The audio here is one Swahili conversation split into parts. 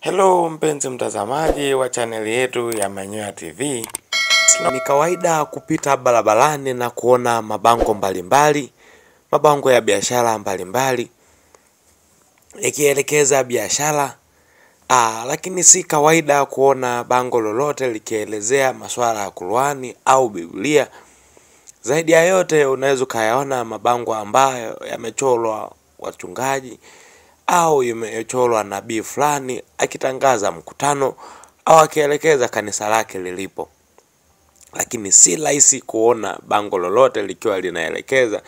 Hello mpenzi mtazamaji wa chaneli yetu ya Manyoya TV. Ni kawaida kupita barabarani na kuona mabango mbalimbali, mabango ya biashara mbalimbali ikielekeza biashara. Lakini si kawaida kuona bango lolote likielezea masuala ya Qur'ani au Biblia. Zaidi ya yote unaweza kayaona mabango ambayo yamechorwa wachungaji au imechorwa nabii fulani akitangaza mkutano au akielekeza kanisa lake lilipo. Lakini si rahisi kuona bango lolote likiwa linaelekeza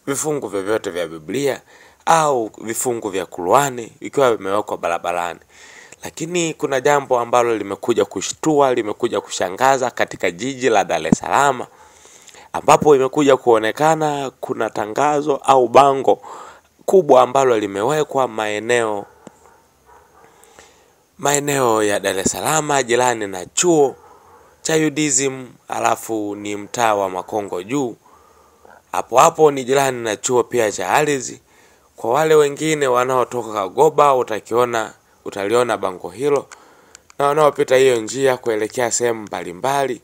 vifungu vyovyote vya Biblia au vifungu vya Qur'ani vikiwa vimewekwa barabarani. Lakini kuna jambo ambalo limekuja kushtua, limekuja kushangaza katika jiji la Dar es Salaam, ambapo imekuja kuonekana kuna tangazo au bango kubwa ambalo limewekwa maeneo ya Dar es Salaam jirani na chuo cha UDSM, alafu ni mtaa wa Makongo juu. Hapo ni jirani na chuo pia cha ardhi. Kwa wale wengine wanaotoka Kagoba utaliona bango hilo, na wanaopita hiyo njia kuelekea sehemu mbalimbali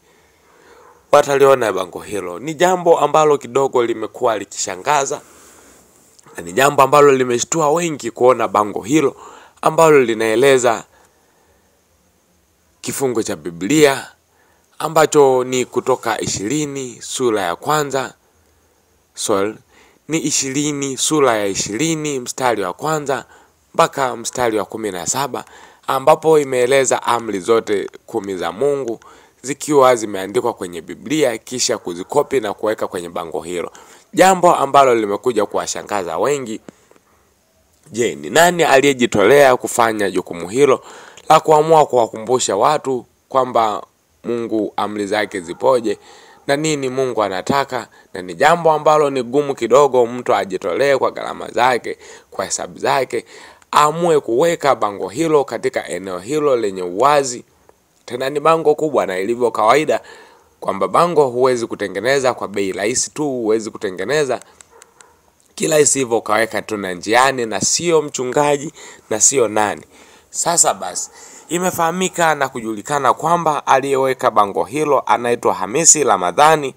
wataliona bango hilo. Ni jambo ambalo kidogo limekuwa likishangaza, na ni jambo ambalo limeshtua wengi kuona bango hilo ambalo linaeleza kifungu cha Biblia ambacho ni Kutoka 20 sura ya kwanza. Ni 20 sura ya 20 mstari wa kwanza mpaka mstari wa 17, ambapo imeeleza amri zote 10 za Mungu zikiwa zimeandikwa kwenye Biblia kisha kuzikopi na kuweka kwenye bango hilo. Jambo ambalo limekuja kuwashangaza wengi. Je, ni nani aliyejitolea kufanya jukumu hilo la kuamua kuwakumbusha watu kwamba Mungu amri zake zipoje na nini Mungu anataka? Na ni jambo ambalo ni gumu kidogo mtu ajitolee kwa gharama zake, kwa hesabu zake, amue kuweka bango hilo katika eneo hilo lenye uwazi. Tena ni bango kubwa, na ilivyo kawaida kwamba bango huwezi kutengeneza kwa bei rahisi tu, huwezi kutengeneza kila hivyo kaweka tu na njiani, na sio mchungaji na sio nani. Sasa basi imefahamika na kujulikana kwamba aliyeweka bango hilo anaitwa Hamisi Ramadhani.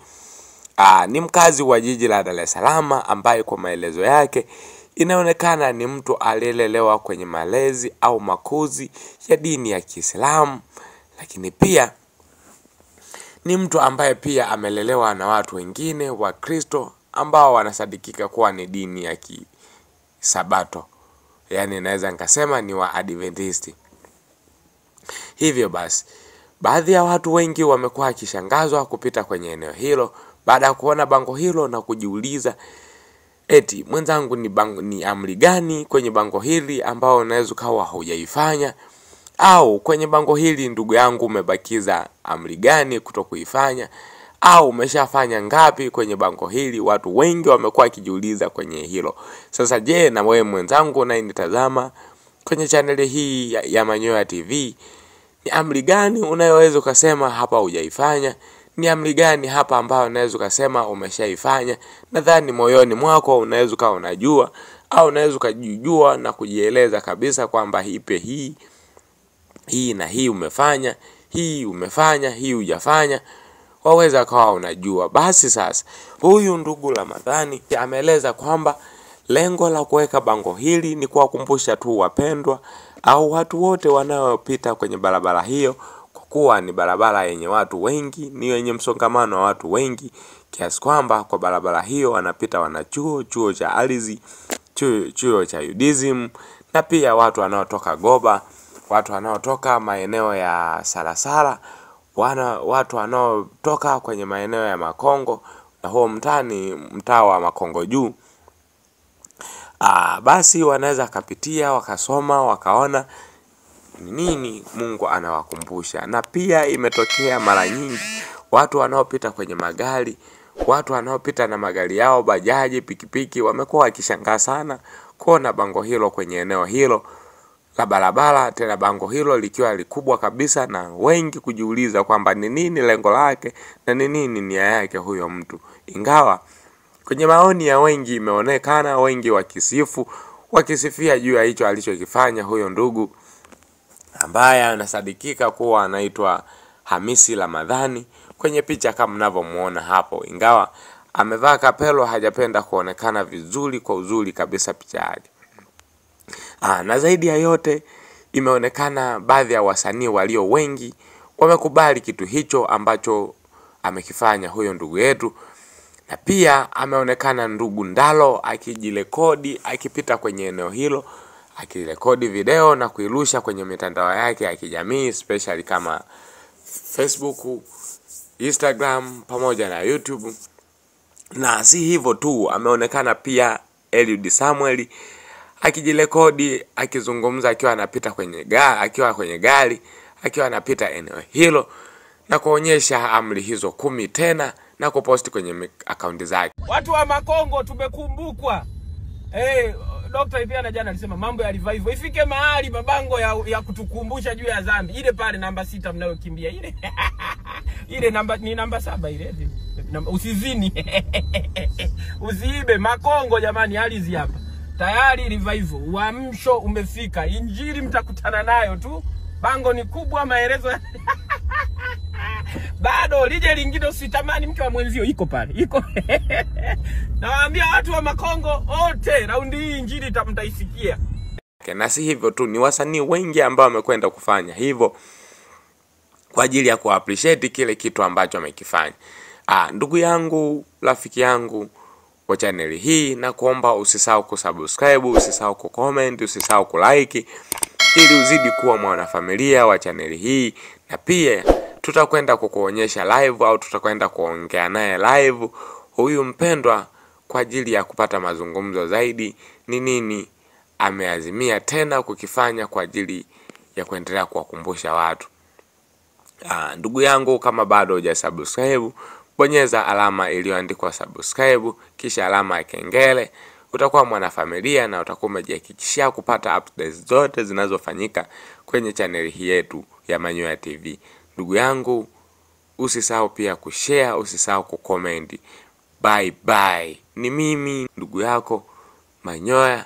Ni mkazi wa jiji la Dar es Salaam, ambaye kwa maelezo yake inaonekana ni mtu aliyelelewa kwenye malezi au makuzi ya dini ya Kiislamu, lakini pia ni mtu ambaye pia amelelewa na watu wengine wa Kristo ambao wanasadikika kuwa ni dini ya Kisabato. Yaani naweza nikasema ni wa Adventist. Hivyo basi baadhi ya watu wengi wamekuwa wakishangazwa kupita kwenye eneo hilo baada ya kuona bango hilo na kujiuliza, eti mwenzangu, ni amri gani kwenye bango hili ambao unaweza kawa hujaifanya? Au kwenye bango hili ndugu yangu umebakiza amri gani kutokuifanya? Au umeshafanya ngapi kwenye bango hili? Watu wengi wamekuwa wakijiuliza kwenye hilo. Sasa je, na wewe mwenzangu unayenitazama kwenye chaneli hii ya Manyoya TV, ni amri gani unayoweza kusema hapa hujaifanya? Ni amri gani hapa ambayo unaweza kusema umeshaifanya? Nadhani moyoni mwako unaweza kuwa unajua, au unaweza kujijua na kujieleza kabisa kwamba ipe hii na hii umefanya, hii umefanya, hii hujafanya. Waweza kawa unajua. Basi sasa huyu ndugu Ramadhani ameeleza kwamba lengo la kuweka bango hili ni kuwakumbusha tu wapendwa au watu wote wanaopita kwenye barabara hiyo, kwa kuwa ni barabara yenye watu wengi, ni yenye msongamano wa watu wengi, kiasi kwamba kwa barabara hiyo wanapita chuo cha ardhi, chuo cha UDSM, na pia watu wanaotoka Goba, watu wanaotoka maeneo ya Salasala, watu wanaotoka kwenye maeneo ya Makongo, na huo mtaa wa Makongo juu. Basi wanaweza kapitia wakasoma wakaona nini Mungu anawakumbusha. Na pia imetokea mara nyingi watu wanaopita kwenye magari, watu wanaopita na magari yao, bajaji, pikipiki, wamekuwa wakishangaa sana kuona bango hilo kwenye eneo hilo la barabara, tena bango hilo likiwa likubwa kabisa, na wengi kujiuliza kwamba ni nini lengo lake na ni nini nia yake huyo mtu. Ingawa kwenye maoni ya wengi imeonekana wengi wakisifia juu ya hicho alichokifanya huyo ndugu ambaye anasadikika kuwa anaitwa Hamisi Ramadhani kwenye picha kama mnavyomuona hapo. Ingawa amevaa kapelo, hajapenda kuonekana vizuri kwa uzuri kabisa picha yake. Na zaidi ya yote, imeonekana baadhi ya wasanii walio wengi wamekubali kitu hicho ambacho amekifanya huyo ndugu yetu. Na pia ameonekana ndugu Ndalo akijirekodi akipita kwenye eneo hilo, akirekodi video na kuirusha kwenye mitandao yake ya kijamii, especially kama Facebook, Instagram pamoja na YouTube. Na si hivyo tu, ameonekana pia Eliud Samuel akijirekodi akizungumza akiwa anapita kwenye gari, akiwa anapita eneo hilo na kuonyesha amri hizo 10 tena na kuposti kwenye akaunti zake. Watu wa Makongo tumekumbukwa. Dr. Ipiana jana alisema mambo ya revival ifike mahali mabango ya kutukumbusha juu ya dhambi. Ile pale namba 6 mnayokimbia ile. Ile ni namba 7 ile. Usizini. Usiibe Makongo jamani, halizi hapa. Tayari revival, uamsho umefika. Injili mtakutana nayo tu. Bango ni kubwa, maelezo bado lije lingine, usitamani mke wa mwenzio, iko pale, iko. Nawaambia watu wa Makongo wote, raundi hii injili mtaisikia. Na si hivyo tu, ni wasanii wengi ambao wamekwenda kufanya hivyo kwa ajili ya kuappreciate kile kitu ambacho amekifanya. Ndugu yangu, rafiki yangu wa channel hii, na kuomba usisahau kusubscribe, usisahau kucomment, usisahau kulike ili uzidi kuwa mwanafamilia wa channel hii. Na pia tutakwenda kukuonyesha live au tutakwenda kuongea naye live huyu mpendwa kwa ajili ya kupata mazungumzo zaidi, ni nini ameazimia tena kukifanya kwa ajili ya kuendelea kuwakumbusha watu. Ndugu yangu, kama bado hujasubscribe, bonyeza alama iliyoandikwa subscribe kisha alama ya kengele. Utakuwa mwanafamilia na utakuwa umejihakikishia kupata updates zote zinazofanyika kwenye channel hii yetu ya Manyoya TV. Ndugu yangu, usisahau pia kushare, usisahau kucomment. Bye bye. Ni mimi ndugu yako Manyoya,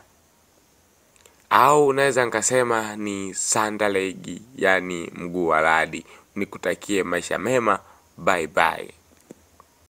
au unaweza nikasema ni Sandalegi, yani mguu wa radi. Nikutakie maisha mema. Bye bye.